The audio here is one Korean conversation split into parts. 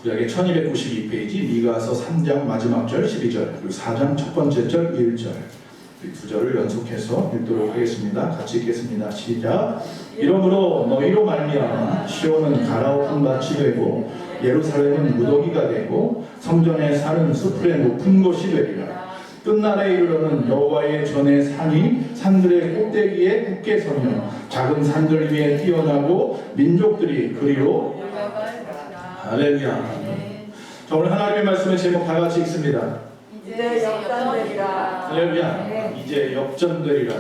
구약의 1292페이지 미가서 3장 마지막 절 12절 그리고 4장 첫 번째 절 1절 이 두 절을 연속해서 읽도록 하겠습니다. 같이 읽겠습니다. 시작. 이러므로 너희로 말미암아 시온은 가라엎은 밭이 되고 예루살렘은 무더기가 되고 성전에 사는 숲의 높은 곳이 되리라. 끝날에 이르러는 여호와의 전의 산이 산들의 꼭대기에 굳게 서며 작은 산들 위에 뛰어나고 민족들이 그리로 할렐루야. 자, 오늘 하나님의 말씀의 제목 다 같이 읽습니다. 이제 역전되리라. 할렐루야. 이제 역전되리라.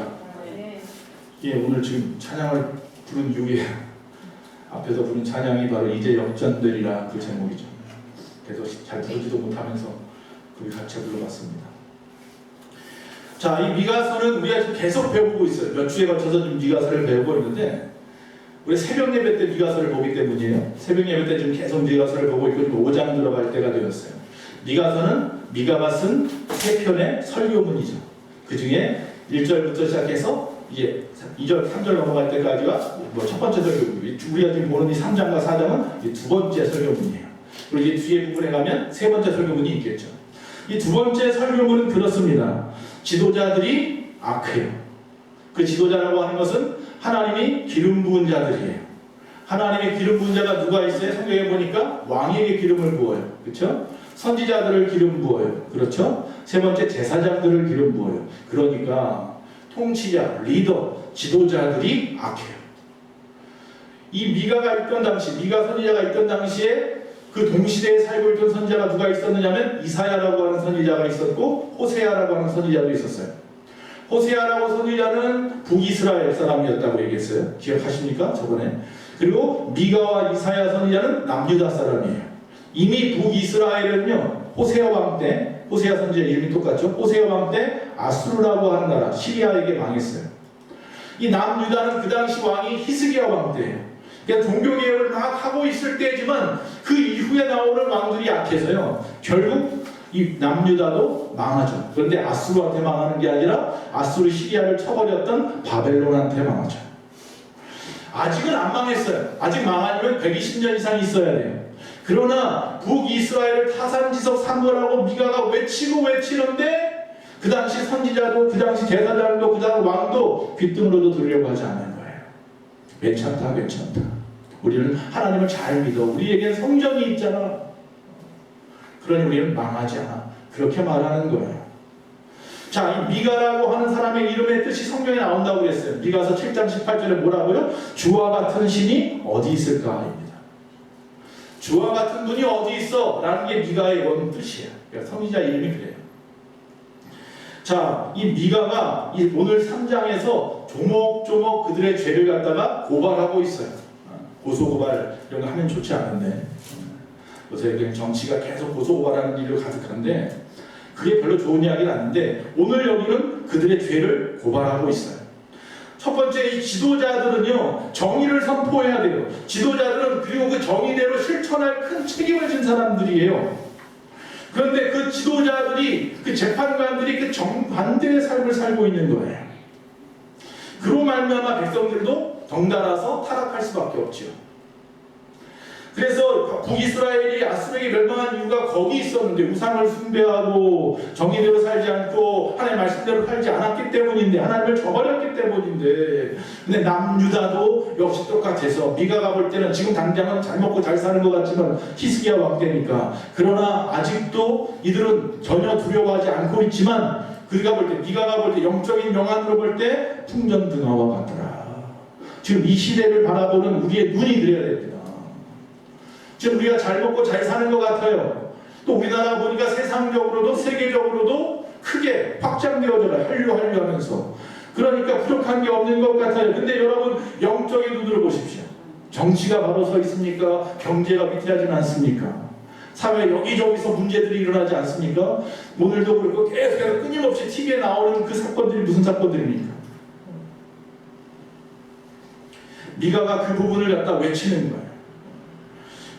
이게 오늘 지금 찬양을 부른 이유에 앞에서 부른 찬양이 바로 이제 역전되리라 그 제목이죠. 그래서 잘 부르지도 못하면서 그걸 같이 불러봤습니다. 자, 이 미가서는 우리가 지금 계속 배우고 있어요. 몇 주에 걸쳐서 지금 미가서를 배우고 있는데 우리 새벽 예배 때 미가서를 보기 때문이에요. 새벽 예배 때 지금 계속 미가서를 보고 있고 5장 들어갈 때가 되었어요. 미가서는 미가가 쓴 3편의 설교문이죠. 그 중에 1절부터 시작해서 이제 2절, 3절 넘어갈 때까지가 첫 번째 설교문. 우리가 지금 보는 이 3장과 4장은 두 번째 설교문이에요. 그리고 이제 뒤에 부분에 가면 세 번째 설교문이 있겠죠. 이 두 번째 설교문은 그렇습니다. 지도자들이 악해요. 그 지도자라고 하는 것은 하나님이 기름 부은 자들이에요. 하나님의 기름 부은 자가 누가 있어요? 성경에 보니까 왕에게 기름을 부어요. 그렇죠? 선지자들을 기름 부어요. 그렇죠? 세 번째 제사장들을 기름 부어요. 그러니까 통치자, 리더, 지도자들이 악해요. 이 미가가 있던 당시, 미가 선지자가 있던 당시에 그 동시대에 살고 있던 선지자가 누가 있었느냐면 이사야라고 하는 선지자가 있었고 호세아라고 하는 선지자도 있었어요. 호세아라고 선지자는 북이스라엘 사람이었다고 얘기했어요. 기억하십니까? 저번에. 그리고 미가와 이사야 선지자는 남유다 사람이에요. 이미 북이스라엘은요, 호세아 왕 때, 호세아 선지자 이름이 똑같죠? 호세아 왕 때 아수르라고 하는 나라, 시리아에게 망했어요. 이 남유다는 그 당시 왕이 히스기야 왕 때예요. 그러니까 종교개혁을 막 하고 있을 때지만 그 이후에 나오는 왕들이 약해서요. 결국 이 남유다도 망하죠. 그런데 아수르한테 망하는 게 아니라 아수르 시리아를 쳐버렸던 바벨론한테 망하죠. 아직은 안 망했어요. 아직 망하려면 120년 이상 있어야 돼요. 그러나 북이스라엘을 타산지석 삼거라고 미가가 외치고 외치는데 그 당시 선지자도 그 당시 제사장도 그 당시 왕도 귓등으로도 들으려고 하지 않는 거예요. 괜찮다 괜찮다. 우리는 하나님을 잘 믿어. 우리에겐 성전이 있잖아. 그러니 우리는 망하지 않아. 그렇게 말하는 거예요. 자, 이 미가라고 하는 사람의 이름의 뜻이 성경에 나온다고 그랬어요. 미가서 7장 18절에 뭐라고요? 주와 같은 신이 어디 있을까입니다. 주와 같은 분이 어디 있어? 라는 게 미가의 원 뜻이에요. 그러니까 선지자 이름이 그래요. 자, 이 미가가 오늘 3장에서 조목조목 그들의 죄를 갖다가 고발하고 있어요. 고소고발 이런 거 하면 좋지 않은데 요새 그냥 정치가 계속 고소고발하는 일로 가득한데 그게 별로 좋은 이야기는 아닌데 오늘 여기는 그들의 죄를 고발하고 있어요. 첫 번째, 이 지도자들은요 정의를 선포해야 돼요. 지도자들은 그리고 그 정의대로 실천할 큰 책임을 진 사람들이에요. 그런데 그 지도자들이, 그 재판관들이 그 정반대의 삶을 살고 있는 거예요. 그로 말미암아 백성들도 덩달아서 타락할 수밖에 없죠. 그래서 북이스라엘이 아수르에게 멸망한 이유가 거기 있었는데 우상을 숭배하고 정의대로 살지 않고 하나님의 말씀대로 살지 않았기 때문인데 하나님을 저버렸기 때문인데 근데 남유다도 역시 똑같아서 미가가 볼 때는 지금 당장은 잘 먹고 잘 사는 것 같지만 히스기야 왕 때니까 그러나 아직도 이들은 전혀 두려워하지 않고 있지만 그가 볼 때 미가가 볼 때 영적인 명안으로 볼 때 풍전등화와 같더라. 지금 이 시대를 바라보는 우리의 눈이 그래야 됩니다. 지금 우리가 잘 먹고 잘 사는 것 같아요. 또 우리나라 보니까 세상적으로도 세계적으로도 크게 확장되어져라. 한류 하면서. 그러니까 부족한 게 없는 것 같아요. 근데 여러분 영적인 눈으로 보십시오. 정치가 바로 서 있습니까? 경제가 위태하진 않습니까? 사회 여기저기서 문제들이 일어나지 않습니까? 오늘도 그렇고 계속 끊임없이 TV에 나오는 그 사건들이 무슨 사건들입니까? 미가가 그 부분을 갖다 외치는 거예요.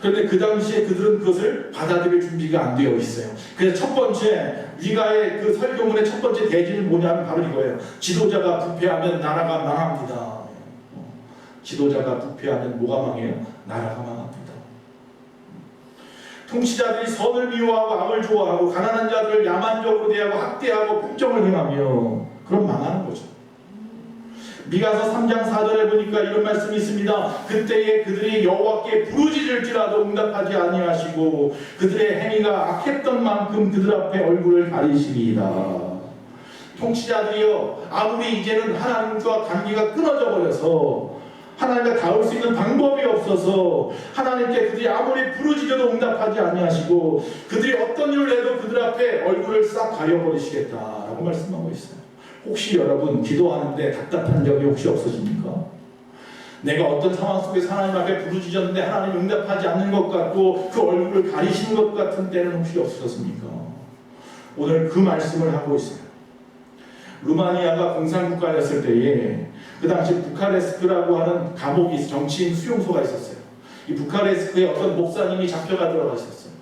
그런데 그 당시에 그들은 그것을 받아들일 준비가 안 되어 있어요. 그래서 첫 번째 미가의 그 설교문의 첫 번째 대지는 뭐냐면 바로 이거예요. 지도자가 부패하면 나라가 망합니다. 지도자가 부패하면 뭐가 망해요? 나라가 망합니다. 통치자들이 선을 미워하고 악을 좋아하고 가난한 자들을 야만적으로 대하고 학대하고 폭정을 행하며 그럼 망하는 거죠. 미가서 3장 4절에 보니까 이런 말씀이 있습니다. 그때에 그들이 여호와께 부르짖을지라도 응답하지 아니하시고 그들의 행위가 악했던 만큼 그들 앞에 얼굴을 가리시리이다. 통치자들이요, 아무리 이제는 하나님과 관계가 끊어져 버려서 하나님과 닿을 수 있는 방법이 없어서 하나님께 그들이 아무리 부르짖어도 응답하지 아니하시고 그들이 어떤 일을 해도 그들 앞에 얼굴을 싹 가려버리시겠다라고 말씀하고 있어요. 혹시 여러분 기도하는데 답답한 적이 혹시 없으십니까? 내가 어떤 상황 속에서 하나님 앞에 부르짖었는데 하나님 응답하지 않는 것 같고 그 얼굴을 가리시는 것 같은 때는 혹시 없으셨습니까? 오늘 그 말씀을 하고 있어요. 루마니아가 공산국가였을 때에 그 당시 부카레스크라고 하는 감옥이 정치인 수용소가 있었어요. 이 부카레스크에 어떤 목사님이 잡혀가 들어가 있었어요.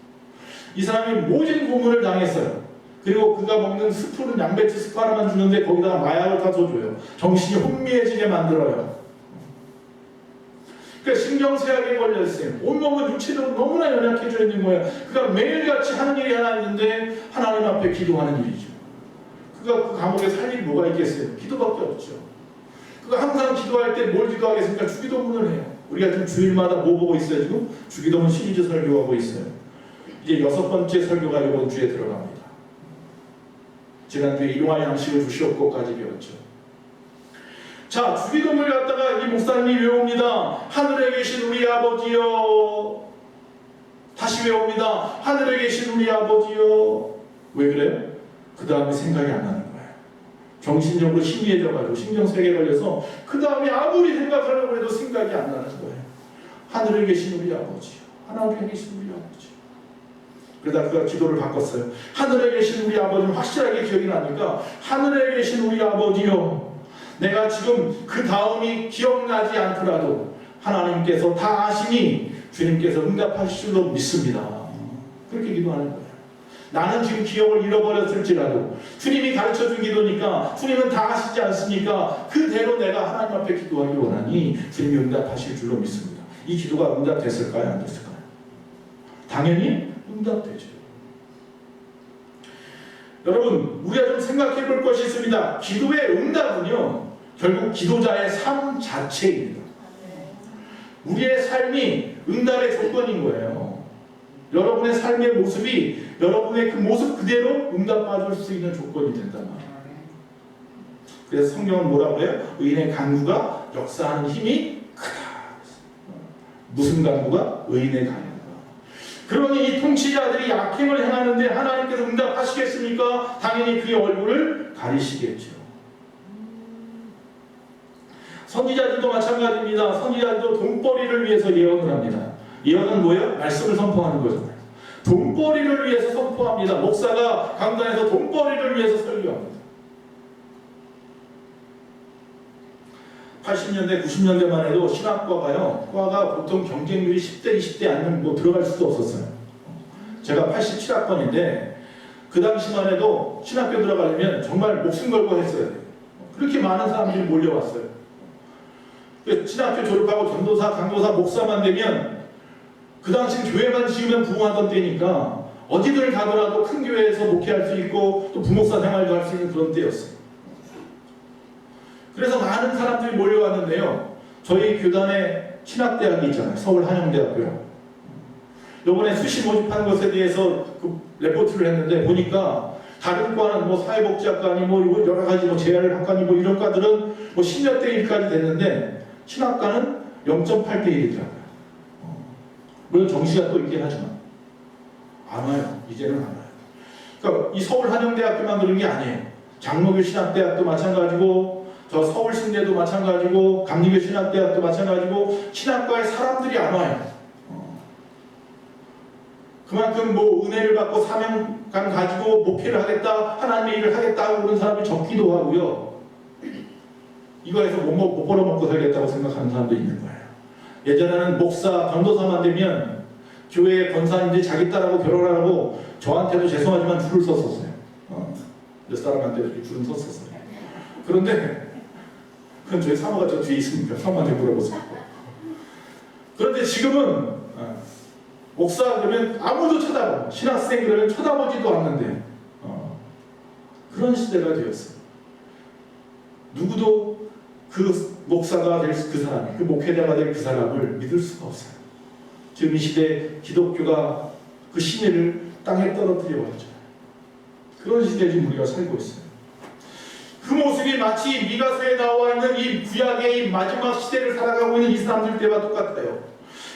이 사람이 모진 고문을 당했어요. 그리고 그가 먹는 스프는 양배추 스프 하나만 주는데 거기다가 마약을 타서 줘요. 정신이 혼미해지게 만들어요. 그러니까 신경쇠약에 걸려있어요. 온몸은 육체적으로 너무나 연약해져 있는 거예요. 그가 매일같이 하는 일이 하나 있는데 하나님 앞에 기도하는 일이죠. 그가 그 감옥에 살 일이 뭐가 있겠어요? 기도밖에 없죠. 그가 항상 기도할 때 뭘 기도하겠습니까? 주기도문을 해요. 우리가 지금 주일마다 뭐 보고 있어요? 지금 주기도문 시리즈 설교하고 있어요. 이제 6번째 설교가 이번 주에 들어갑니다. 지난주에 일용할 양식을 주시옵고까지 배웠죠. 자, 주기도문을 갖다가 이 목사님이 외웁니다. 하늘에 계신 우리 아버지여. 다시 외웁니다. 하늘에 계신 우리 아버지여. 왜 그래요? 그 다음에 생각이 안 나는 거예요. 정신적으로 희미해져가지고 신경쇠약에 걸려서 그 다음에 아무리 생각하려고 해도 생각이 안 나는 거예요. 하늘에 계신 우리 아버지요. 하늘에 계신 우리 아버지. 그러다 그가 기도를 바꿨어요. 하늘에 계신 우리 아버지는 확실하게 기억이 나니까 하늘에 계신 우리 아버지요. 내가 지금 그 다음이 기억나지 않더라도 하나님께서 다 아시니 주님께서 응답하실 줄로 믿습니다. 그렇게 기도하는 거예요. 나는 지금 기억을 잃어버렸을지라도 주님이 가르쳐준 기도니까 주님은 다 아시지 않습니까? 그대로 내가 하나님 앞에 기도하기 원하니 주님이 응답하실 줄로 믿습니다. 이 기도가 응답됐을까요? 안 됐을까요? 당연히 응답되죠. 여러분, 우리가 좀 생각해 볼 것이 있습니다. 기도의 응답은요, 결국 기도자의 삶 자체입니다. 우리의 삶이 응답의 조건인 거예요. 여러분의 삶의 모습이 여러분의 그 모습 그대로 응답받을 수 있는 조건이 된단 말이에요. 그래서 성경은 뭐라고 해요? 의인의 간구가 역사하는 힘이 크다. 무슨 간구가? 의인의 간구가. 그러니 이 통치자들이 악행을 행하는데 하나님께서 응답하시겠습니까? 당연히 그의 얼굴을 가리시겠죠. 선지자들도 마찬가지입니다. 선지자들도 돈벌이를 위해서 예언을 합니다. 예언은 뭐예요? 말씀을 선포하는 거잖아요. 돈벌이를 위해서 선포합니다. 목사가 강단에서 돈벌이를 위해서 설교합니다. 80년대, 90년대만 해도 신학과가요, 과가 보통 경쟁률이 10대, 20대 아니면 뭐 들어갈 수도 없었어요. 제가 87학번인데 그 당시만 해도 신학교 들어가려면 정말 목숨 걸고 했어야 돼요. 그렇게 많은 사람들이 몰려왔어요. 신학교 졸업하고 전도사, 강도사, 목사만 되면 그 당시 교회만 지으면 부흥하던 때니까 어디를 가더라도 큰 교회에서 목회할 수 있고 또 부목사 생활도 할 수 있는 그런 때였어요. 그래서 많은 사람들이 몰려왔는데요. 저희 교단에 신학대학이 있잖아요. 서울 한영대학교요. 이번에 수시 모집한 것에 대해서 그 레포트를 했는데 보니까 다른 과는 뭐 사회복지학과니 뭐 여러 가지 뭐 재활학과니 뭐 이런 과들은 뭐 10몇 대 1까지 됐는데 신학과는 0.8대 1이더라고요. 물론 정시가 또 있긴 하지만 안 와요. 이제는 안 와요. 그러니까 이 서울 한영대학교만 그런 게 아니에요. 장로교 신학대학도 마찬가지고 저 서울신대도 마찬가지고 감리교 신학대학도 마찬가지고 신학과에 사람들이 안 와요. 그만큼 뭐 은혜를 받고 사명감 가지고 목회를 하겠다, 하나님의 일을 하겠다 그런 사람이 적기도 하고요. 이거에서 못 벌어먹고 살겠다고 생각하는 사람도 있는 거예요. 예전에는 목사, 전도사만 되면 교회 권사님들이 자기 딸하고 결혼하라고 저한테도 죄송하지만 줄을 섰었어요. 몇 사람한테 이렇게 줄을 섰었어요. 그런데 그건 저희 사모가 저 뒤에 있으니까 사모한테 물어보세요. 그런데 지금은 목사 그러면 아무도 쳐다보, 신학생 그러면 쳐다보지도 않는데 그런 시대가 되었어요. 누구도 그 목사가 될 그 사람, 그 목회자가 될 그 사람을 믿을 수가 없어요. 지금 이 시대에 기독교가 그 신의를 땅에 떨어뜨려 버렸죠. 그런 시대에 지금 우리가 살고 있어요. 그 모습이 마치 미가서에 나와 있는 이 구약의 이 마지막 시대를 살아가고 있는 이 사람들 때와 똑같아요.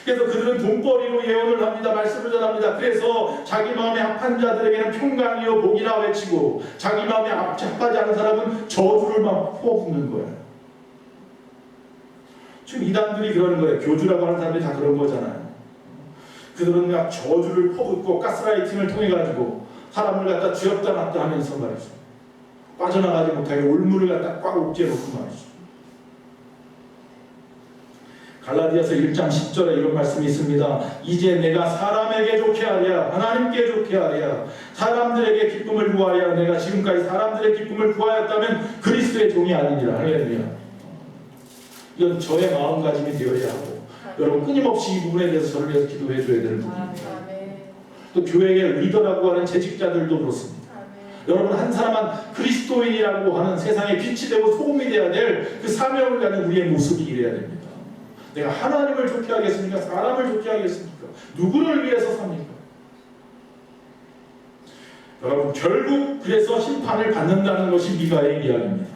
그래서 그들은 돈벌이로 예언을 합니다. 말씀을 전합니다. 그래서 자기 마음에 합한 자들에게는 평강이요 복이라 외치고 자기 마음에 합하지 않은 사람은 저주를 막 퍼붓는 거예요. 지금 이단들이 그러는 거예요. 교주라고 하는 사람들이 다 그런 거잖아요. 그들은 막 저주를 퍼붓고 가스라이팅을 통해 가지고 사람을 갖다 쥐었다 놨다 하면서 말이죠. 빠져나가지 못하게 올무를 갖다 꽉 옥죄 놓고 말이죠. 갈라디아서 1장 10절에 이런 말씀이 있습니다. 이제 내가 사람에게 좋게 하랴 하나님께 좋게 하랴 사람들에게 기쁨을 구하랴 내가 지금까지 사람들의 기쁨을 구하였다면 그리스도의 종이 아니니라. 할렐루야. 이건 저의 마음가짐이 되어야 하고 여러분 끊임없이 이 부분에 대해서 저를 위해서 기도해 줘야 되는 부분입니다. 또 교회의 리더라고 하는 재직자들도 그렇습니다. 여러분 한 사람은 그리스도인이라고 하는 세상에 빛이 되고 소금이 되어야 될 그 사명을 가진 우리의 모습이 이래야 됩니다. 내가 하나님을 좋게 하겠습니까? 사람을 좋게 하겠습니까? 누구를 위해서 삽니까? 여러분 결국 그래서 심판을 받는다는 것이 미가의 이야기입니다.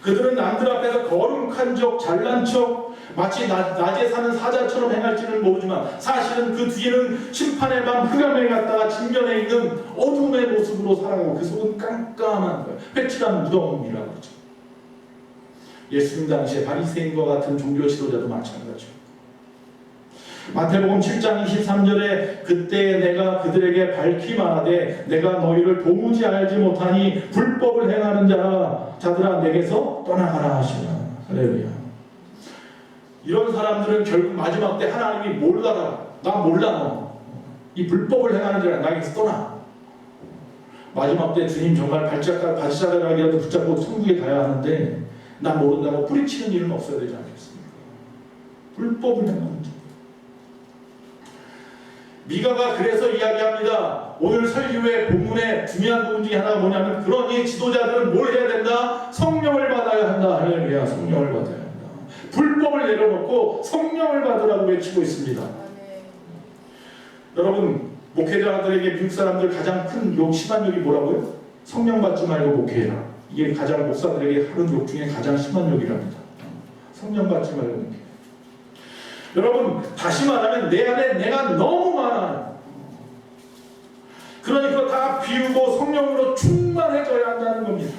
그들은 남들 앞에서 거룩한 척 잘난 척 마치 낮에 사는 사자처럼 행할지는 모르지만 사실은 그 뒤에는 심판의 밤 흑암에 갔다가 직면에 있는 어둠의 모습으로 살아가고 그 속은 깜깜한 거예요. 회칠한 무덤이라고 그러죠. 예수님 당시에 바리새인과 같은 종교 지도자도 마찬가지죠. 마태복음 7장 23절에 그때 내가 그들에게 밝히 말하되 내가 너희를 도무지 알지 못하니 불법을 행하는 자들아 내게서 떠나가라 하시라. 할렐루야. 이런 사람들은 결국 마지막 때 하나님이 몰라라. 나 몰라 너. 이 불법을 행하는 자라 나에게서 떠나. 마지막 때 주님 정말 발자락이라도 붙잡고 천국에 가야 하는데 나 모른다고 뿌리치는 일은 없어야 되지 않겠습니까? 불법을 행하는 자. 미가가 그래서 이야기합니다. 오늘 설교의 본문의 중요한 부분 중에 하나가 뭐냐면 그러니 지도자들은 뭘 해야 된다? 성령을 받아야 한다. 할렐루야. 성령을 받아야 한다. 불법을 내려놓고 성령을 받으라고 외치고 있습니다. 여러분 목회자들에게 미국 사람들 가장 큰 욕, 심한 욕이 뭐라고요? 성령 받지 말고 목회해라. 이게 가장 목사들에게 하는 욕 중에 가장 심한 욕이랍니다. 성령 받지 말고 목회. 여러분 다시 말하면 내 안에 내가 너무 많아요. 그러니까 다 비우고 성령으로 충만해져야 한다는 겁니다.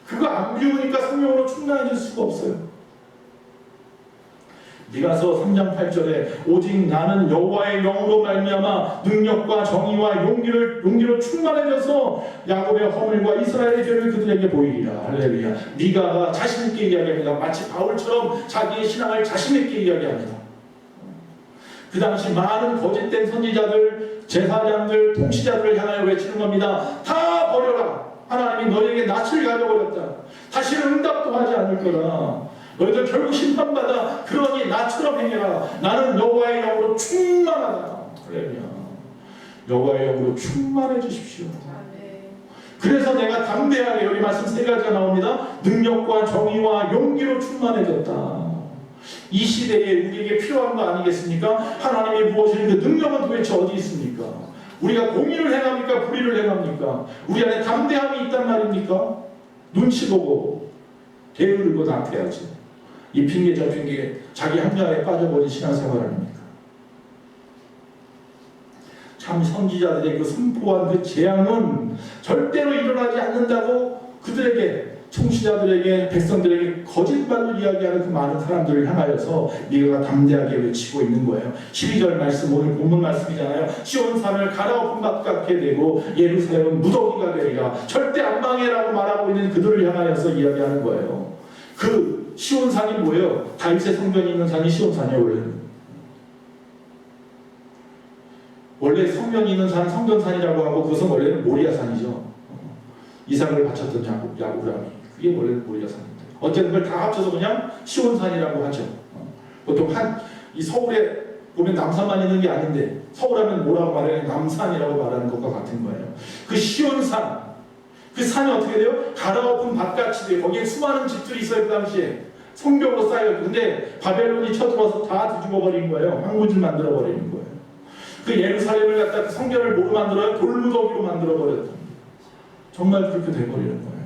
그거 안 비우니까 성령으로 충만해질 수가 없어요. 미가서 3장 8절에 오직 나는 여호와의 영으로 말미암아 능력과 정의와 용기로 충만해져서 야곱의 허물과 이스라엘의 죄를 그들에게 보이리라. 할렐루야. 미가가 자신 있게 이야기합니다. 마치 바울처럼 자기의 신앙을 자신 있게 이야기합니다. 그 당시 많은 거짓된 선지자들, 제사장들, 통치자들을 향하여 외치는 겁니다. 다 버려라. 하나님이 너에게 낯을 가져버렸다. 다시는 응답도 하지 않을 거다. 너희들 결국 심판받아. 그러니 나처럼 행해라. 나는 여호와의 영으로 충만하다. 할렐루야. 여호와의 영으로 충만해 주십시오. 그래서 내가 담대하게 여기 말씀 세 가지가 나옵니다. 능력과 정의와 용기로 충만해졌다. 이 시대에 우리에게 필요한 거 아니겠습니까? 하나님이 부어주신 그 능력은 도대체 어디 있습니까? 우리가 공의를 행합니까? 불의를 행합니까? 우리 안에 담대함이 있단 말입니까? 눈치 보고 게으르고 나태하지. 이 핑계 저 핑계 자기 합리화에 빠져버린 신앙생활 아닙니까? 참 선지자들의 그 선포한 그 재앙은 절대로 일어나지 않는다고 그들에게 총시자들에게 백성들에게 거짓말로 이야기하는 그 많은 사람들을 향하여서 미가가 담대하게 외치고 있는 거예요. 12절 말씀 오늘 본문 말씀이잖아요. 시온산을 갈아엎은 것 같게 되고 예루살렘은 무더기가 되리라. 절대 안 망해라고 말하고 있는 그들을 향하여서 이야기하는 거예요. 그 시온산이 뭐예요? 다윗의 성전이 있는 산이 시온산이에요. 원래 성전이 있는 산 성전산이라고 하고 그것은 원래는 모리아산이죠. 이삭을 바쳤던 야구람이 그게 원래는 모리아산인데 어쨌든 그걸 다 합쳐서 그냥 시온산이라고 하죠. 보통 이 서울에 보면 남산만 있는 게 아닌데 서울하면 뭐라고 말해요? 남산이라고 말하는 것과 같은 거예요. 그 시온산, 그 산이 어떻게 돼요? 갈아엎은 밭같이 돼요. 거기에 수많은 집들이 있어요. 그 당시에 성벽으로 쌓여있고, 근데 바벨론이 쳐들어와서 다 뒤집어버린 거예요. 황무지를 만들어버리는 거예요. 그 예루살렘을 갖다 그 성전을 뭐로 만들어요? 돌무더기로 만들어버렸다. 정말 그렇게 돼버리는 거예요.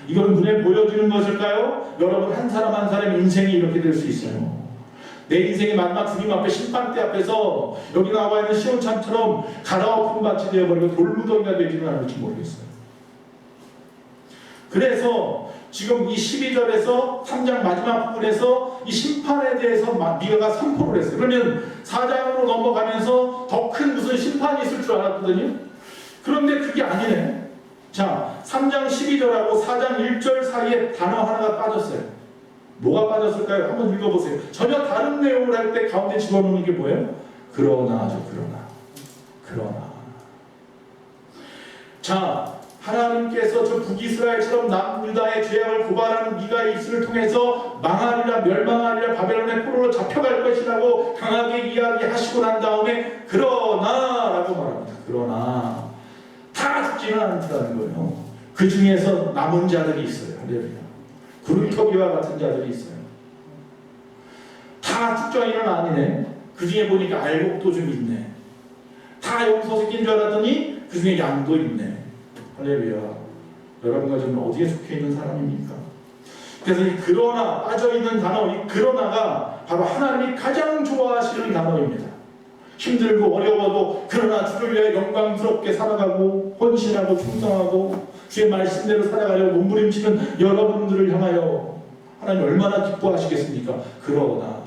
이건 눈에 보여지는 것일까요? 여러분 한 사람 한 사람 인생이 이렇게 될 수 있어요. 내 인생의 마지막 주님 앞에 심판대 앞에서 여기 나와 있는 시온산처럼 갈아엎은 밭이 되어버리고 돌무더기가 되지는 않을지 모르겠어요. 그래서 지금 이 12절에서 3장 마지막 부분에서 이 심판에 대해서 미가가 선포를 했어요. 그러면 4장으로 넘어가면서 더 큰 무슨 심판이 있을 줄 알았거든요. 그런데 그게 아니네. 자, 3장 12절하고 4장 1절 사이에 단어 하나가 빠졌어요. 뭐가 빠졌을까요? 한번 읽어보세요. 전혀 다른 내용을 할 때 가운데 집어넣는 게 뭐예요? 그러나죠. 그러나. 자, 하나님께서 저 북이스라엘처럼 남유다의 죄악을 고발하는 미가의 입술을 통해서 망하리라, 멸망하리라, 바벨론의 포로로 잡혀갈 것이라고 강하게 이야기하시고 난 다음에 그러나라고 말합니다. 그러나 다 죽지는 않다는 거예요. 그 중에서 남은 자들이 있어요. 할렐루야. 구름터기와 같은 자들이 있어요. 다 죽정이는 아니네. 그 중에 보니까 알곡도 좀 있네. 다 염소새끼인 줄 알았더니 그 중에 양도 있네. 할렐루야. 여러분과 저는 어디에 속해 있는 사람입니까? 그래서 이 그러나 빠져있는 단어, 이 그러나가 바로 하나님이 가장 좋아하시는 단어입니다. 힘들고 어려워도 그러나 주를 위해 영광스럽게 살아가고 헌신하고 충성하고 주의 말씀대로 살아가려고 몸부림치는 여러분들을 향하여 하나님 얼마나 기뻐하시겠습니까? 그러나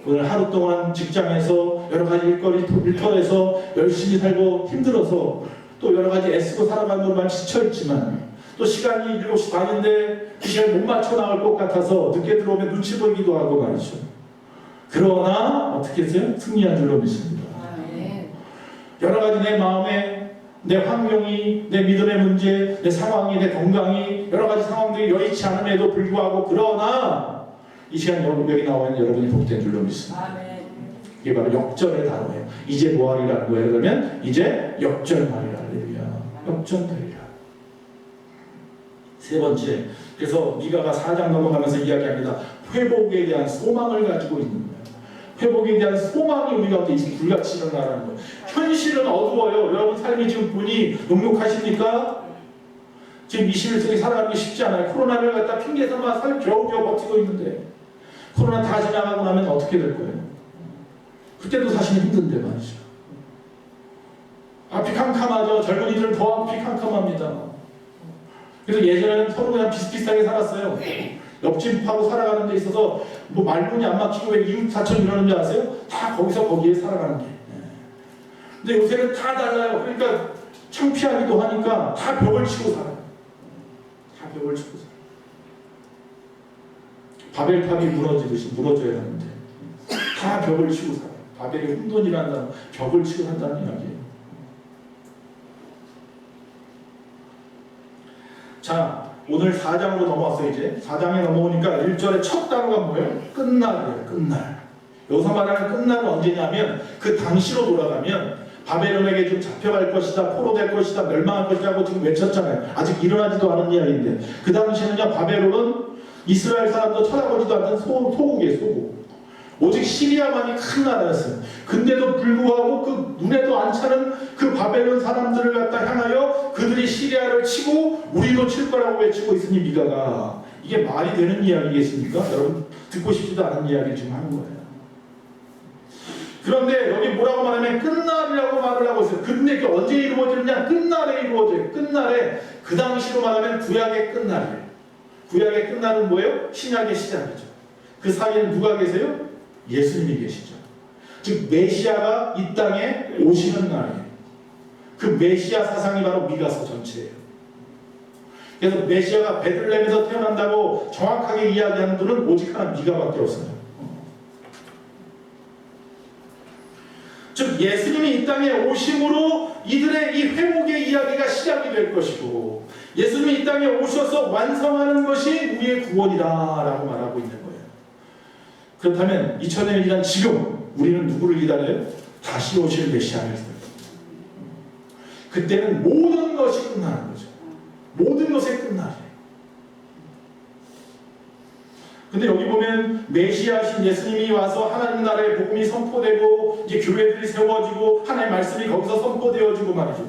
오늘 하루 동안 직장에서 여러 가지 일터에서 열심히 살고 힘들어서 또 여러 가지 애쓰고 살아가는 것만 지쳐있지만 또 시간이 7시 반인데 그 시간에 못 맞춰 나올 것 같아서 늦게 들어오면 눈치 보이기도 하고 말이죠. 그러나 어떻게 했어요? 승리한 줄로 믿습니다. 여러 가지 내 마음에 내 환경이, 내 믿음의 문제, 내 상황이, 내 건강이 여러 가지 상황들이 여의치 않음에도 불구하고 그러나 이 시간 여기 나와 있는 여러분이 복된 줄로 믿습니다. 이게 바로 역전의 단어예요. 이제 뭐하리라는 거예요? 그러면 이제 역전하리라. 할렐루야. 역전되리라. 세 번째, 그래서 미가가 4장 넘어가면서 이야기합니다. 회복에 대한 소망을 가지고 있는 거예요. 회복에 대한 소망이 우리 가운데 불같이 일어나는 거예요. 현실은 어두워요. 여러분 삶이 지금 보니 녹록하십니까? 지금 21세기 살아가는 게 쉽지 않아요. 코로나를 갖다 핑계 삼아 겨우겨우 버티고 있는데 코로나 다 지나가고 나면 어떻게 될 거예요? 그때도 사실 힘든데 말이죠. 앞이 캄캄하죠. 젊은이들은 더 앞이 캄캄합니다. 그래서 예전에는 서로 그냥 비슷비슷하게 살았어요. 옆집하고 살아가는 데 있어서 뭐 말문이 안 막히고 왜 이웃 사촌 이러는지 아세요? 다 거기에 살아가는 게. 근데 요새는 다 달라요. 그러니까 창피하기도 하니까 다 벽을 치고 살아요. 다 벽을 치고 살아요. 바벨탑이 무너지듯이 무너져야 하는데 다 벽을 치고 살아요. 바벨이 혼돈이라는 단어, 벽을 치고 산다는 이야기예요. 자, 오늘 4장으로 넘어왔어요. 이제 4장에 넘어오니까 1절의 첫 단어가 뭐예요? 끝날이에요. 끝날. 여기서 말하는 끝날은 언제냐면 그 당시로 돌아가면 바벨론에게 좀 잡혀갈 것이다, 포로될 것이다, 멸망할 것이다 하고 지금 외쳤잖아요. 아직 일어나지도 않은 이야기인데 그 당시에는요, 바벨론은 이스라엘 사람도 쳐다보지도 않던 소국이에요. 소국. 오직 시리아만이 큰 나라였어요. 근데도 불구하고 그 눈에도 안 차는 그 바벨론 사람들을 갖다 향하여 그들이 시리아를 치고 우리도 칠 거라고 외치고 있으니 미가가 이게 말이 되는 이야기겠습니까? 여러분 듣고 싶지도 않은 이야기를 지금 하는 거예요. 그런데 여기 뭐라고 말하면 끝날이라고 말을 하고 있어요. 근데 이게 언제 이루어지느냐? 끝날에 이루어져요. 끝날에 그 당시로 말하면 구약의 끝날이에요. 구약의 끝날은 뭐예요? 신약의 시작이죠. 그 사이에는 누가 계세요? 예수님이 계시죠. 즉 메시아가 이 땅에 오시는 날이에요. 그 메시아 사상이 바로 미가서 전체예요. 그래서 메시아가 베들레헴에서 태어난다고 정확하게 이야기하는 분은 오직 하나 미가밖에 없어요. 즉 예수님이 이 땅에 오심으로 이들의 이 회복의 이야기가 시작이 될 것이고 예수님이 이 땅에 오셔서 완성하는 것이 우리의 구원이다 라고 말하고 있는 거예요. 그렇다면 2000년이 지난 지금 우리는 누구를 기다려요? 다시 오실 메시아를 기다려요. 그때는 모든 것이 끝나는 거죠. 모든 것의 끝나죠. 근데 여기 보면 메시아신 예수님이 와서 하나님 나라의 복음이 선포되고 이제 교회들이 세워지고 하나님의 말씀이 거기서 선포되어지고 말이죠.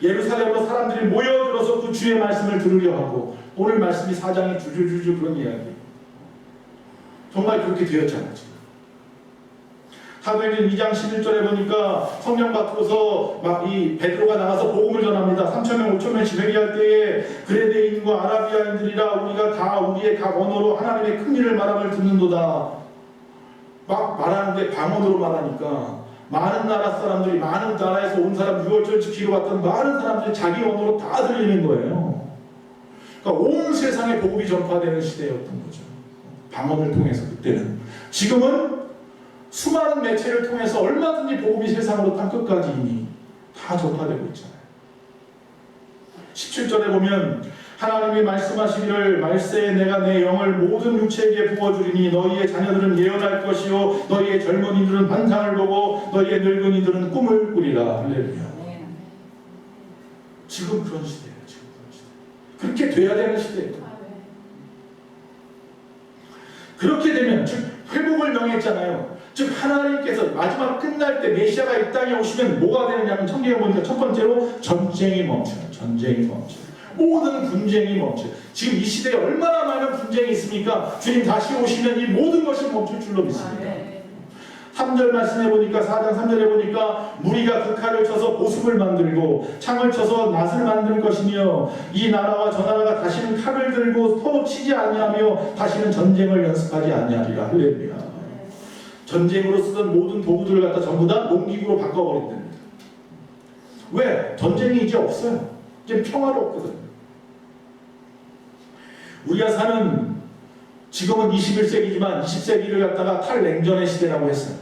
예루살렘으로 사람들이 모여들어서 그 주의 말씀을 들으려 하고 오늘 말씀이 4장에 주주주주 그런 이야기. 정말 그렇게 되었잖아요. 지금. 사도행전 2장 11절에 보니까 성령 받고서 막 이 베드로가 나가서 복음을 전합니다. 3,000명 5,000명씩 회개할 때에 그레네인과 아라비아인들이라 우리가 다 우리의 각 언어로 하나님의 큰 일을 말함을 듣는도다. 막 말하는데 방언으로 말하니까 많은 나라 사람들이 많은 나라에서 온 사람 6월절 지키러 왔던 많은 사람들이 자기 언어로 다 들리는 거예요. 그러니까 온 세상에 복음이 전파되는 시대였던 거죠. 방언을 통해서 그때는. 지금은 수많은 매체를 통해서 얼마든지 복음이 세상으로 땅끝까지 이미 다 전파되고 있잖아요. 17절에 보면 하나님이 말씀하시기를 말세에 내가 내 영을 모든 육체에게 부어주리니 너희의 자녀들은 예언할 것이요 너희의 젊은이들은 환상을 보고 너희의 늙은이들은 꿈을 꾸리라. 할렐루야. 지금 그런 시대예요. 지금 그런 시대. 그렇게 돼야 되는 시대예요. 그렇게 되면 즉 회복을 명했잖아요. 즉 하나님께서 마지막 끝날 때 메시아가 이 땅에 오시면 뭐가 되느냐면 성경에 보니까 첫 번째로 전쟁이 멈춰요. 전쟁이 멈춰요. 모든 분쟁이 멈춰요. 지금 이 시대에 얼마나 많은 분쟁이 있습니까? 주님 다시 오시면 이 모든 것이 멈출 줄로 믿습니다. 3절 말씀해 보니까 4장 3절에 보니까 무리가 그 칼을 쳐서 보습을 만들고 창을 쳐서 낫을 만들 것이며 이 나라와 저 나라가 다시는 칼을 들고 서로 치지 아니하며 다시는 전쟁을 연습하지 아니하리라. 할렐루야. 전쟁으로 쓰던 모든 도구들을 갖다 전부 다 농기구로 바꿔버린답니다. 왜? 전쟁이 이제 없어요. 이제 평화롭거든요. 우리가 사는 지금은 21세기지만 20세기를 갖다가 탈냉전의 시대라고 했어요.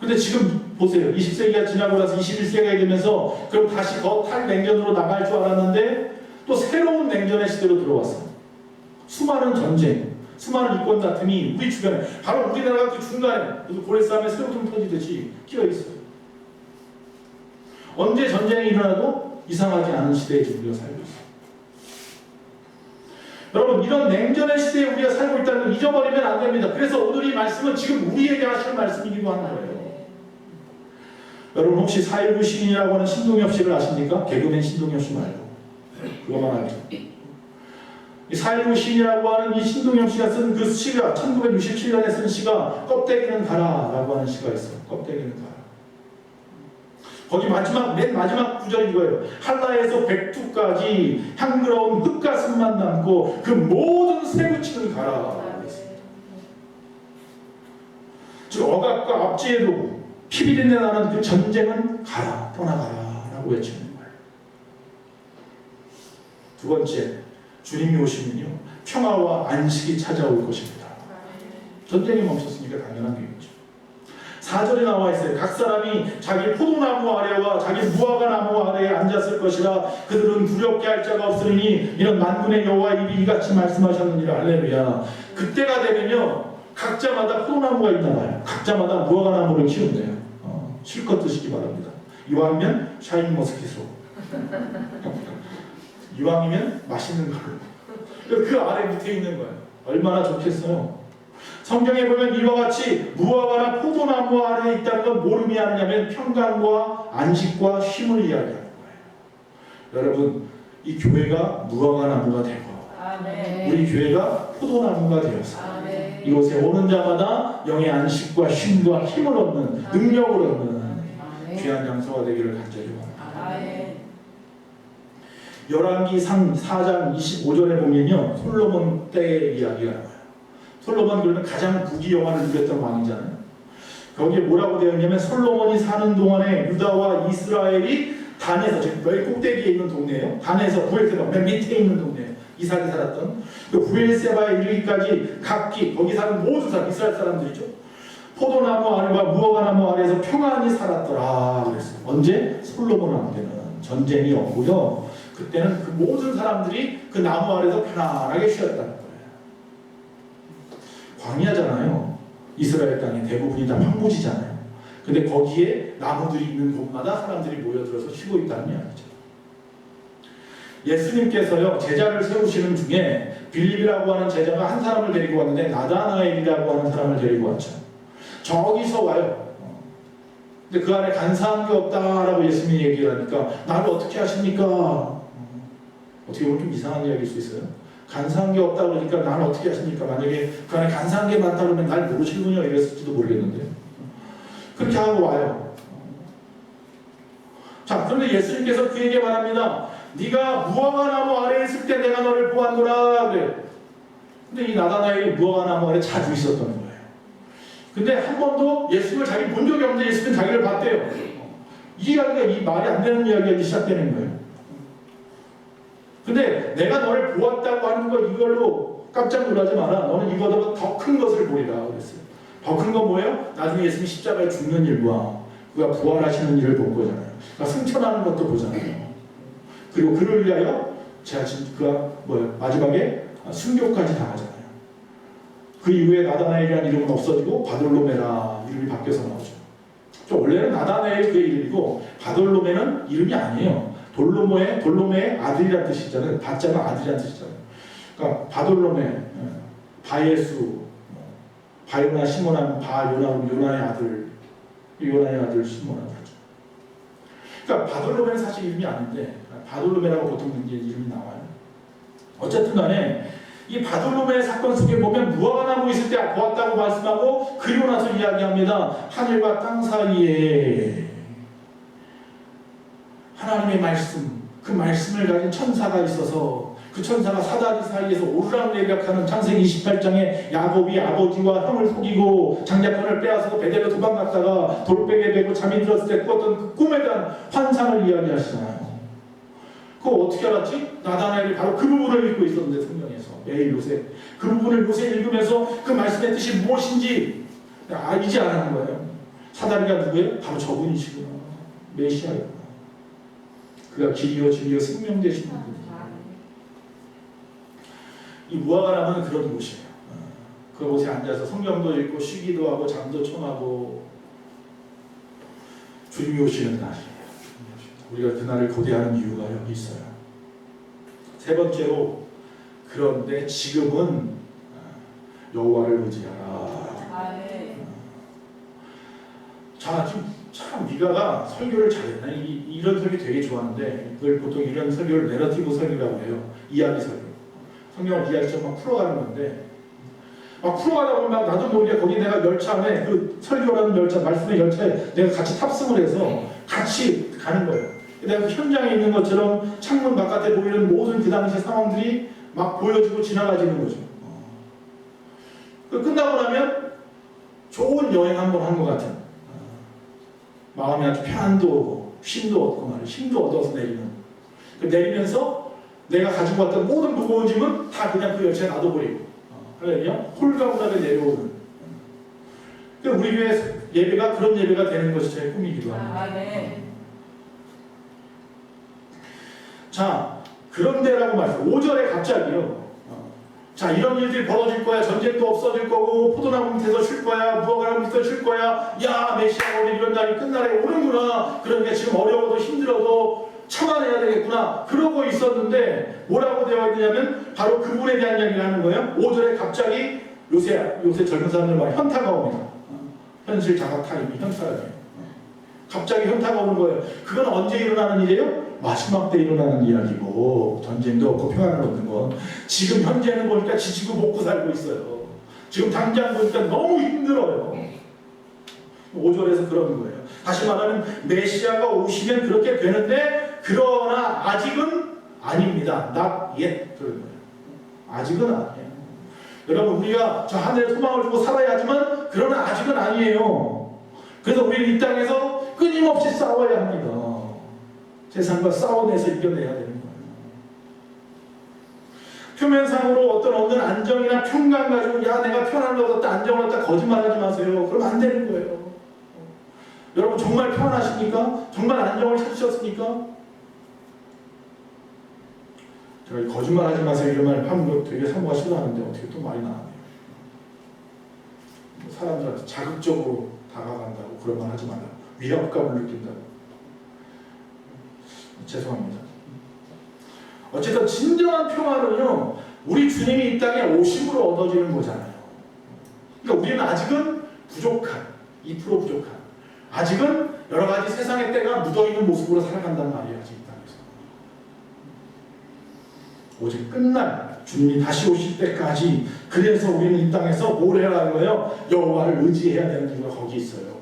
근데 지금 보세요. 20세기가 지나고 나서 21세기가 되면서 그럼 다시 더 탈냉전으로 나갈 줄 알았는데 또 새로운 냉전의 시대로 들어왔어요. 수많은 전쟁, 수많은 이권 다툼이 우리 주변에 바로 우리나라가 그 중간에 고래싸움에 새우등 터지듯이 끼어 있어요. 언제 전쟁이 일어나도 이상하지 않은 시대에 지금 우리가 살고 있어요. 여러분 이런 냉전의 시대에 우리가 살고 있다는 걸 잊어버리면 안 됩니다. 그래서 오늘 이 말씀은 지금 우리에게 하시는 말씀이기도 하는 거예요. 여러분 혹시 4.19 시인이라고 하는 신동엽 씨를 아십니까? 개그맨 신동엽 씨 말고 그거만 알죠. 이 4.19 시인이라고 하는 이 신동엽 씨가 쓴 그 시가 1967년에 쓴 시가 껍데기는 가라 라고 하는 시가 있어요. 껍데기는 가라. 거기 맨 마지막 구절이 이거예요. 한라에서 백두까지 향그러운 흙가슴만 남고 그 모든 새우치는 가라. 즉 억압과 압제에도 피비린내 나는 그 전쟁은 가라, 떠나가라 라고 외치는 거예요. 두 번째, 주님이 오시면요 평화와 안식이 찾아올 것입니다. 전쟁이 멈췄으니까 당연한 얘기죠. 4절에 나와 있어요. 각 사람이 자기 포도나무 아래와 자기 무화과 나무 아래에 앉았을 것이라 그들은 두렵게 할 자가 없으리니 이런 만군의 여호와 입이 이같이 말씀하셨느니라. 할렐루야. 그때가 되면요 각자마다 포도나무가 있나 봐요. 각자마다 무화과 나무를 키운대요. 실컷 드시기 바랍니다. 이왕이면 샤인머스켓으로 이왕이면 맛있는 걸로 그 아래 밑에 있는 거예요. 얼마나 좋겠어요. 성경에 보면 이와 같이 무화과나 포도나무 아래에 있다는 건 뭘 의미하느냐면 평강과 안식과 쉼을 이야기하는 거예요. 여러분 이 교회가 무화과나무가 되고 우리 교회가 포도나무가 되어서 이곳에 오는 자마다 영의 안식과 쉼과 힘을 얻는 능력을 얻는 귀한 장소가 되기를 간절히 원합니다. 열왕기상 4장 25절에 보면요 솔로몬 때의 이야기가 나와요. 솔로몬 그러면 가장 부귀영화를 누렸던 왕이잖아요. 거기에 뭐라고 되어 있냐면 솔로몬이 사는 동안에 유다와 이스라엘이 단에서 지금 별 꼭대기에 있는 동네예요. 단에서 부엘세바 맨 밑에 있는 동네예요. 이삭이 살았던 그 부엘세바에 이르기까지 각기 거기 사는 모든 사람 이스라엘 사람들이죠. 포도나무 아래와 무화과나무 아래에서 평안히 살았더라 그랬어요. 언제? 솔로몬 왕때는 전쟁이 없고요. 그때는 그 모든 사람들이 그 나무 아래에서 편안하게 쉬었다는 거예요. 광야잖아요. 이스라엘 땅의 대부분이 다 황무지잖아요. 근데 거기에 나무들이 있는 곳마다 사람들이 모여들어서 쉬고 있다는 이야기죠. 예수님께서요 제자를 세우시는 중에 빌립이라고 하는 제자가 한 사람을 데리고 왔는데 나다나엘이라고 하는 사람을 데리고 왔죠. 저기서 와요. 근데 그 안에 간사한 게 없다라고 예수님이 얘기를 하니까 나를 어떻게 하십니까? 어떻게 보면 좀 이상한 이야기일 수 있어요. 간사한 게 없다 그러니까 나를 어떻게 하십니까? 만약에 그 안에 간사한 게 많다 그러면 날 모르시군요 이랬을지도 모르겠는데 그렇게 하고 와요. 자, 그런데 예수님께서 그에게 말합니다. 네가 무화과 나무 아래에 있을 때 내가 너를 보았노라 그래요. 근데 이 나다나엘이 무화과 나무 아래 자주 있었던 거예요. 근데 한 번도 예수님을 자기 본 적이 없는데 예수님은 자기를 봤대요. 이 이야기가 이 말이 안 되는 이야기가 시작되는 거예요. 근데 내가 너를 보았다고 하는 거 이걸로 깜짝 놀라지 마라. 너는 이거보다 더 큰 것을 보리라 그랬어요. 더 큰 건 뭐예요? 나중에 예수님이 십자가에 죽는 일과 그가 부활하시는 일을 볼 거잖아요. 그러니까 승천하는 것도 보잖아요. 그리고 그를 위하여 제가 그가 마지막에 순교까지 당하잖아요. 그 이후에 나다나엘이라는 이름은 없어지고 바돌로메라 이름이 바뀌어서 나오죠. 원래는 나다나엘 그의 이름이고 바돌로메는 이름이 아니에요. 돌로메의 아들이라는 뜻이잖아요. 바자는 아들이라는 뜻이잖아요. 그러니까 바돌로메, 바예수, 바요나 시몬한 바요나 요나의 아들, 요나의 아들 시몬한 거죠. 그러니까 바돌로메는 사실 이름이 아닌데 바돌로메라고 보통 이제 이름이 나와요. 어쨌든 간에 이 바돌로메 사건 속에 보면 무화과 나무 있을 때 보았다고 말씀하고 그리고 나서 이야기합니다. 하늘과 땅 사이에 하나님의 말씀, 그 말씀을 가진 천사가 있어서 그 천사가 사다리 사이에서 오르락내리락하는 창세기 28장에 야곱이 아버지와 형을 속이고 장자권을 빼앗아서 베델로 도망갔다가 돌베개 베고 잠이 들었을 때 꾸었던 그 꿈에 대한 환상을 이야기하시잖아요. 그거 어떻게 알았지? 나다나엘이 바로 그 부분을 읽고 있었는데 성경에서 매일 요새 그 부분을 요새 읽으면서 그 말씀의 뜻이 무엇인지 알지 않은 거예요. 사다리가 누구예요? 바로 저분이시구나. 메시아였구나. 그가 길이요 진리요 생명 되시는 분이에요. 이 무화과 나무는 그런 곳이에요. 그곳에 앉아서 성경도 읽고 쉬기도 하고 잠도 청하고 주님이 오시는 날이에요. 우리가 그날을 고대하는 이유가 여기 있어요. 세 번째로 그런데 지금은 여호와를 의지하라. 자, 지금 참 미가가 설교를 잘했나? 이런 설교 되게 좋아하는데 그걸 보통 이런 설교를 내러티브 설교라고 해요. 이야기 설교. 성경을 이야기처럼 막 풀어가는 건데 막 풀어가다 보면 나도 모르게 거기 내가 열차 안에 그 설교라는 열차, 말씀의 열차에 내가 같이 탑승을 해서 같이 가는 거예요. 내가 그 현장에 있는 것처럼 창문 바깥에 보이는 모든 그 당시 상황들이 막 보여지고 지나가지는 거죠. 끝나고 나면 좋은 여행 한번 한 것 같은 마음이 아주 편안도 오고 쉼도 얻고 말이에요. 힘도 얻어서 내리는 내리면서 내가 가지고 왔던 모든 무거운 짐은 다 그냥 그 열차에 놔둬버리고 그러냐 홀가분하게 내려오는 우리 교회 예배가 그런 예배가 되는 것이 제 꿈이기도 합니다. 자, 그런데라고 말씀 5절에 갑자기요. 자, 이런 일들이 벌어질 거야. 전쟁도 없어질 거고 포도나무 밑에서 쉴 거야. 무화과 나무 밑에서 쉴 거야. 야, 메시아가 오늘 이런 날이 끝날에 오는구나. 그러니까 지금 어려워도 힘들어도 참아내야 되겠구나. 그러고 있었는데 뭐라고 되어 있느냐면 바로 그분에 대한 이야기를 하는 거예요. 5절에 갑자기 요새 젊은 사람들 말 현타가 옵니다. 현실 자각 타임이 현타예요. 갑자기 현타가 오는 거예요. 그건 언제 일어나는 일이에요? 마지막 때 일어나는 이야기고 전쟁도 없고 평안을 얻는 건 지금 현재는 보니까 지치고 먹고 살고 있어요. 지금 당장 보니까 너무 힘들어요. 5절에서 그러는 거예요. 다시 말하면 메시아가 오시면 그렇게 되는데 그러나 아직은 아닙니다. Not yet 그런 거예요. 아직은 아니에요. 여러분 우리가 저 하늘에 소망을 두고 살아야 하지만 그러나 아직은 아니에요. 그래서 우리는 이 땅에서 끊임없이 싸워야 합니다. 세상과 싸워내서 이겨내야 되는 거예요. 표면상으로 어떤 얻는 안정이나 평강 가지고 야 내가 편안을 얻었다 안정을 얻었다 거짓말하지 마세요. 그럼 안 되는 거예요. 여러분 정말 편안하십니까? 정말 안정을 찾으셨습니까? 제가 거짓말하지 마세요 이런 말 하면 되게 사모가 싫어하는데 어떻게 또 말이 나왔네요. 사람들한테 자극적으로 다가간다고 그런 말 하지 말라고, 위압감을 느낀다고. 죄송합니다. 어쨌든 진정한 평화는요, 우리 주님이 이 땅에 오심으로 얻어지는 거잖아요. 그러니까 우리는 아직은 부족한, 2% 부족한, 아직은 여러 가지 세상의 때가 묻어있는 모습으로 살아간단 말이에요. 아직 이 땅에서. 오직 끝날 주님이 다시 오실 때까지, 그래서 우리는 이 땅에서 뭘 해야 하는 거예요? 여호와를 의지해야 되는 이유가 거기 있어요.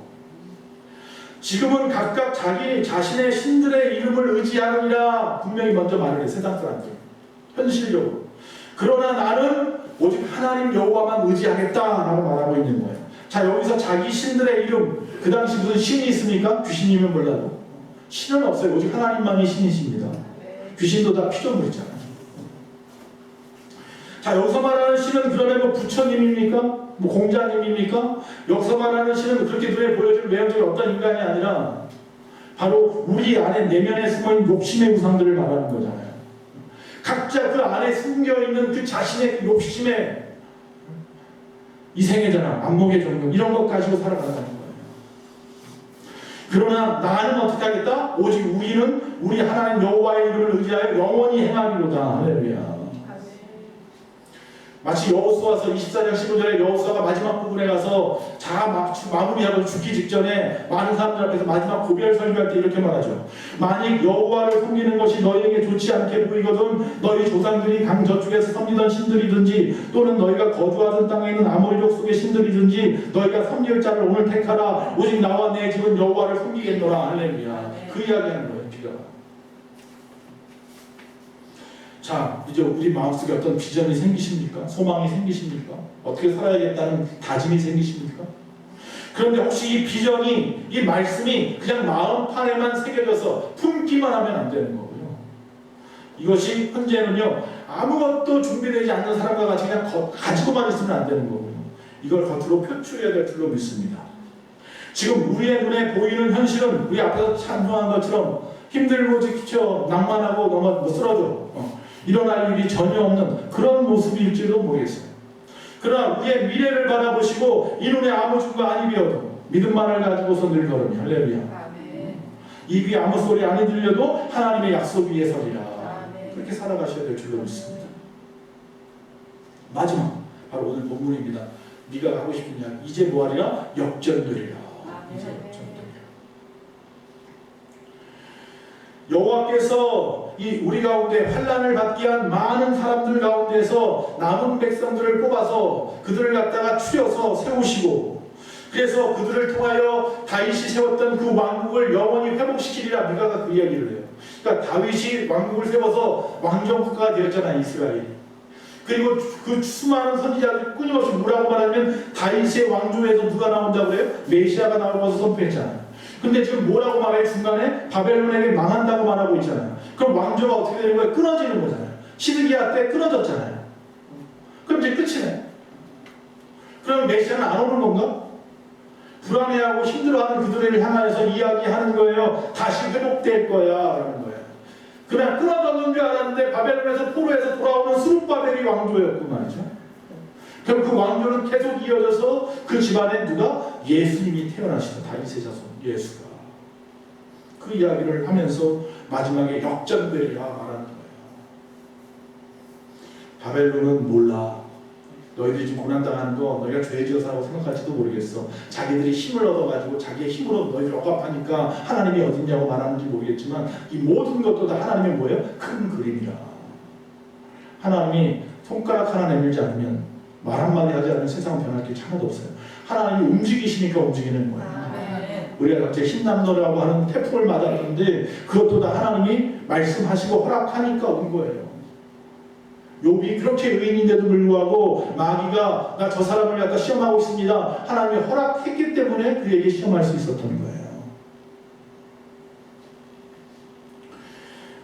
지금은 각각 자기 자신의 신들의 이름을 의지하느니라 분명히 먼저 말을 해요. 세상 사람들 현실적으로. 그러나 나는 오직 하나님 여호와만 의지하겠다라고 말하고 있는 거예요. 자, 여기서 자기 신들의 이름, 그 당시 무슨 신이 있습니까? 귀신이면 몰라도 신은 없어요. 오직 하나님만이 신이십니다. 귀신도 다 피조물이잖아요. 자, 여기서 말하는 신은 그러면 뭐 부처님입니까? 뭐 공자님입니까? 여기서 말하는 신은 그렇게 눈에 보여줄 외형적인 어떤 인간이 아니라 바로 우리 안에 내면에 숨어있는 욕심의 우상들을 말하는 거잖아요. 각자 그 안에 숨겨있는 그 자신의 욕심의 이생의 전함, 안목의 종교, 이런 것 가지고 살아가는 거예요. 그러나 나는 어떻게 하겠다? 오직 우리는 우리 하나님 여호와의 이름을 의지하여 영원히 행하리로다. 할렐루야. 마치 여호수아서 24장 15절에 여호수아가 마지막 부분에 가서 자아 마무리하고 죽기 직전에 많은 사람들 앞에서 마지막 고별 설교할 때 이렇게 말하죠. 만일 여호와를 섬기는 것이 너희에게 좋지 않게 보이거든 너희 조상들이 강 저쪽에서 섬기던 신들이든지 또는 너희가 거주하던 땅에 있는 아모리족 속의 신들이든지 너희가 섬길 자를 오늘 택하라. 오직 나와 내 집은 여호와를 섬기겠노라. 할렐루야. 그 이야기하는 거예요. 비가. 자, 이제 우리 마음속에 어떤 비전이 생기십니까? 소망이 생기십니까? 어떻게 살아야겠다는 다짐이 생기십니까? 그런데 혹시 이 비전이, 이 말씀이 그냥 마음판에만 새겨져서 품기만 하면 안 되는 거고요. 이것이 현재는요, 아무것도 준비되지 않는 사람과 같이 그냥 가지고만 있으면 안 되는 거고요. 이걸 겉으로 표출해야 될 줄로 믿습니다. 지금 우리의 눈에 보이는 현실은 우리 앞에서 찬송한 것처럼 힘들고 지쳐 낭만하고 너무 쓰러져 일어날 일이 전혀 없는 그런 모습일지도 모르겠어요. 그러나 우리의 미래를 바라보시고 이 눈에 아무 증거 아니 비어도 믿음만을 가지고서 늘 걸으며 할렐루야. 입이 아무 소리 아니 들려도 하나님의 약속 위에 서리라. 그렇게 살아가셔야 될 줄로 믿습니다. 마지막 바로 오늘 본문입니다. 네가 가고 싶은 이야기. 이제 뭐하리라? 역전되리라. 이제 역전되리라. 여호와께서 이 우리 가운데 환난을 받게 한 많은 사람들 가운데서 남은 백성들을 뽑아서 그들을 갖다가 추려서 세우시고, 그래서 그들을 통하여 다윗이 세웠던 그 왕국을 영원히 회복시키리라. 미가가 그 이야기를 해요. 그러니까 다윗이 왕국을 세워서 왕정국가가 되었잖아요, 이스라엘이. 그리고 그 수많은 선지자들이 끊임없이 뭐라고 말하면 다윗의 왕조에서 누가 나온다고 그래요? 메시아가 나오는 것을 선포했잖아요. 근데 지금 뭐라고 말해요? 중간에 바벨론에게 망한다고 말하고 있잖아요. 그럼 왕조가 어떻게 되는 거예요? 끊어지는 거잖아요. 시드기야 때 끊어졌잖아요. 그럼 이제 끝이네. 그럼 메시아는 안 오는 건가? 불안해하고 힘들어하는 그들을 향해서 이야기하는 거예요. 다시 회복될 거야 라는 거예요. 그냥 끊어졌는 줄 알았는데 바벨론에서 포로에서 돌아오는 스룹바벨이 왕조였고 말이죠. 그럼 그 왕조는 계속 이어져서 그 집안에 누가? 예수님이 태어나시다. 다윗의 자손 예수가. 그 이야기를 하면서 마지막에 역전되리라 말하는 거예요. 바벨론은 몰라. 너희들이 지금 고난당하는 거 너희가 죄지어서라고 생각할지도 모르겠어. 자기들이 힘을 얻어가지고 자기의 힘으로 너희들 억압하니까 하나님이 어딨냐고 말하는지 모르겠지만 이 모든 것도 다 하나님의 뭐예요? 큰 그림이라. 하나님이 손가락 하나 내밀지 않으면 말 한마디 하지 않으면 세상은 변할 게 하나도 없어요. 하나님이 움직이시니까 움직이는 거예요. 우리가 갑자기 신남노라고 하는 태풍을 맞았는데 그것도 다 하나님이 말씀하시고 허락하니까 온 거예요. 욥이 그렇게 의인인데도 불구하고 마귀가 나 저 사람을 갖다 시험하고 있습니다. 하나님이 허락했기 때문에 그에게 시험할 수 있었던 거예요.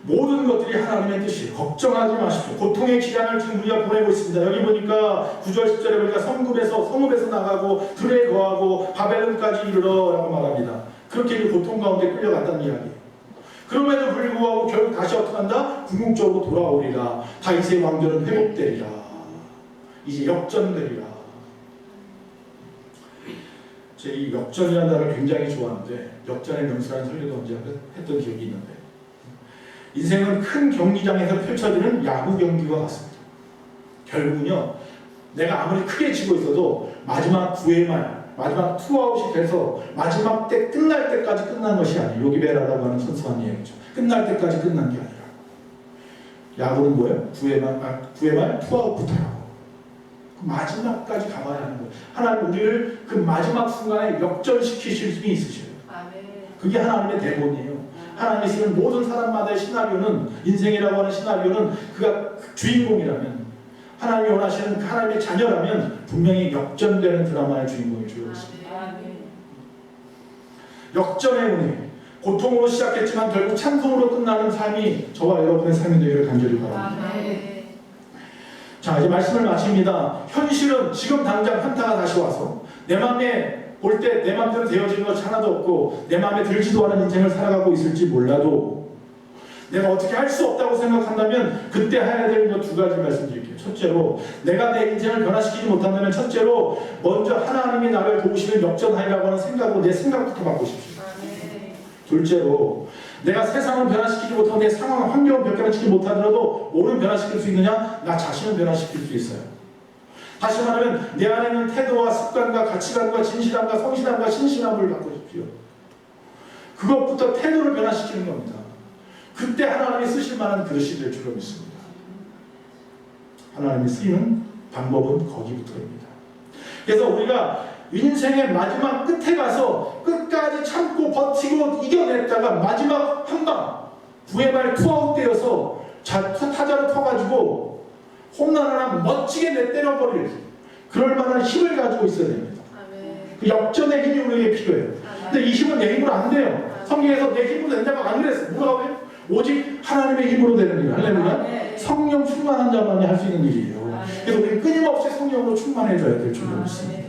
모든 것들이 하나님의 뜻이에요. 걱정하지 마십시오. 고통의 기간을 지금 우리가 보내고 있습니다. 여기 보니까 9절 10절에 보니까 성읍에서 나가고 들에 거하고 바벨론까지 이르러 라고 말합니다. 그렇게 고통 가운데 끌려갔다는 이야기예요. 그럼에도 불구하고 결국 다시 어떻게 한다? 궁극적으로 돌아오리라. 다윗의 왕조는 회복되리라. 이제 역전되리라. 제 이 역전이라는 단어를 굉장히 좋아하는데 역전의 명수라는 설교도 언제 했던 기억이 있는데 인생은 큰 경기장에서 펼쳐지는 야구 경기와 같습니다. 결국은요 내가 아무리 크게 지고 있어도 마지막 9회 말 마지막 투아웃이 돼서 마지막 때 끝날 때까지 끝난 것이 아니에요. 요기베라라고 하는 선수한 얘기죠. 끝날 때까지 끝난 게 아니라 야구는 뭐예요? 9회 말 투아웃부터라고 그 마지막까지 가봐야 하는 거예요. 하나님 우리를 그 마지막 순간에 역전시키실 힘이 있으셔요. 그게 하나님의 대본이에요. 하나님이 쓰는 모든 사람마다의 시나리오는 인생이라고 하는 시나리오는 그가 주인공이라면 하나님이 원하시는 하나님의 자녀라면 분명히 역전되는 드라마의 주인공이 주어졌습니다. 역전의 운에 고통으로 시작했지만 결국 찬송으로 끝나는 삶이 저와 여러분의 삶이 되기를 간절히 바랍니다. 자 이제 말씀을 마칩니다. 현실은 지금 당장 현타가 다시 와서 내 마음에 볼 때 내 마음대로 되어지는 것이 하나도 없고 내 마음에 들지도 않은 인생을 살아가고 있을지 몰라도 내가 어떻게 할 수 없다고 생각한다면 그때 해야 될 것 두 가지 말씀드릴게요. 첫째로 내가 내 인생을 변화시키지 못한다면 첫째로 먼저 하나님이 나를 도우시는 역전하리라고 하는 생각으로 내 생각부터 바꾸십시오. 둘째로 내가 세상을 변화시키지 못하고 내 상황, 환경을 변화시키지 못하더라도 뭐를 변화시킬 수 있느냐? 나 자신을 변화시킬 수 있어요. 다시 말하면 내 안에 있는 태도와 습관과 가치관과 진실함과 성실함과 신실함을 바꾸십시오. 그것부터 태도를 변화시키는 겁니다. 그때 하나님이 쓰실 만한 그릇이 될 줄로 믿습니다. 하나님이 쓰이는 방법은 거기부터입니다. 그래서 우리가 인생의 마지막 끝에 가서 끝까지 참고 버티고 이겨냈다가 마지막 한방 9회 말 투아웃 되어서 타자로 터가지고 홈런 하나 멋지게 내때려버릴 그럴 만한 힘을 가지고 있어야 됩니다. 그 역전의 힘이 우리에게 필요해요. 근데 이 힘은 내 힘으로 안 돼요. 성경에서 내 힘으로 된다고 안 그랬어요. 뭐라고 해요? 오직 하나님의 힘으로 되는 일. 할렐루야. 성령 충만한 자만이 할 수 있는 일이에요. 그래서 우리는 끊임없이 성령으로 충만해져야 될 줄로 믿습니다.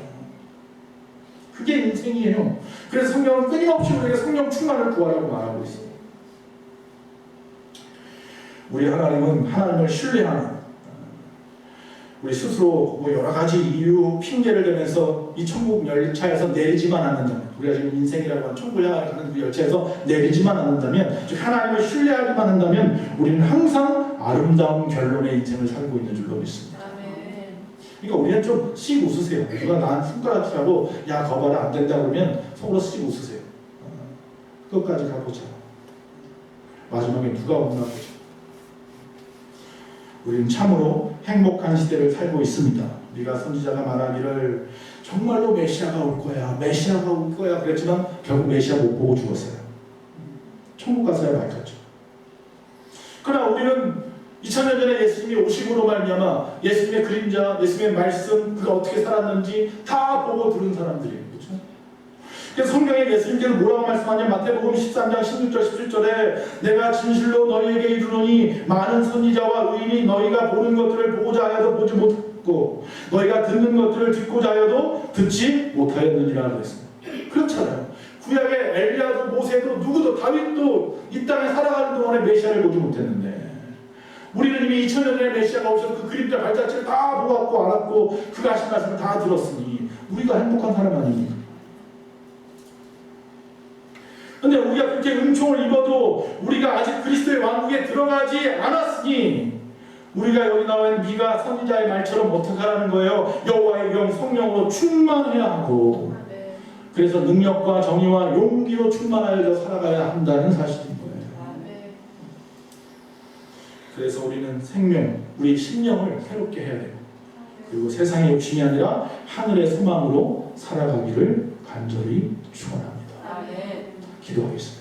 그게 인생이에요. 그래서 성경은 끊임없이 우리에게 성령 충만을 구하라고 말하고 있습니다. 우리 하나님은 하나님을 신뢰하는 우리 스스로 뭐 여러 가지 이유, 핑계를 대면서 이 천국 열차에서 내리지만 않는다면 우리가 지금 인생이라고 하는 천국 향하는 그 열차에서 내리지만 않는다면 즉 하나님을 신뢰하기만 한다면 우리는 항상 아름다운 결론의 인생을 살고 있는 줄로 믿습니다. 그러니까 우리는 좀 씩 웃으세요. 누가 나한테 손가락질하고 야 거봐라 안 된다 그러면 속으로 씩 웃으세요. 끝까지 가보자. 마지막에 누가 없나 보자. 우리는 참으로 행복한 시대를 살고 있습니다. 우리가 선지자가 말하기를 정말로 메시아가 올 거야, 메시아가 올 거야 그랬지만 결국 메시아 못 보고 죽었어요. 천국 가서야 밝혔죠. 그러나 우리는 2000년 전에 예수님이 오심으로 말미암아 예수님의 그림자, 예수님의 말씀, 그가 어떻게 살았는지 다 보고 들은 사람들이에요. 그렇죠? 그래서 성경에 예수님께서 뭐라고 말씀하냐 마태복음 13장 16절 17절에 내가 진실로 너희에게 이르노니 많은 선지자와 의인이 너희가 보는 것들을 보고자 하여도 보지 못했고 너희가 듣는 것들을 듣고자 하여도 듣지 못하였느니라 그랬습니다. 그렇잖아요. 구약의 엘리야도 모세도 누구도 다윗도 이 땅에 살아가는 동안에 메시아를 보지 못했는데 우리는 이미 2000년 전에 메시아가 오셔서 그 그림자 발자취를 다 보았고 알았고 그가 하신 말씀을 다 들었으니 우리가 행복한 사람 아닙니까? 근데 우리가 그렇게 은총을 입어도 우리가 아직 그리스도의 왕국에 들어가지 않았으니 우리가 여기 나와 있는 미가 선지자의 말처럼 어떻게 하라는 거예요? 여호와의 영 성령으로 충만해야 하고 그래서 능력과 정의와 용기로 충만하여 살아가야 한다는 사실인 거예요. 그래서 우리는 생명, 우리 심령을 새롭게 해야 되고 그리고 세상의 욕심이 아니라 하늘의 소망으로 살아가기를 간절히 축원합니다. 기도하겠습니다.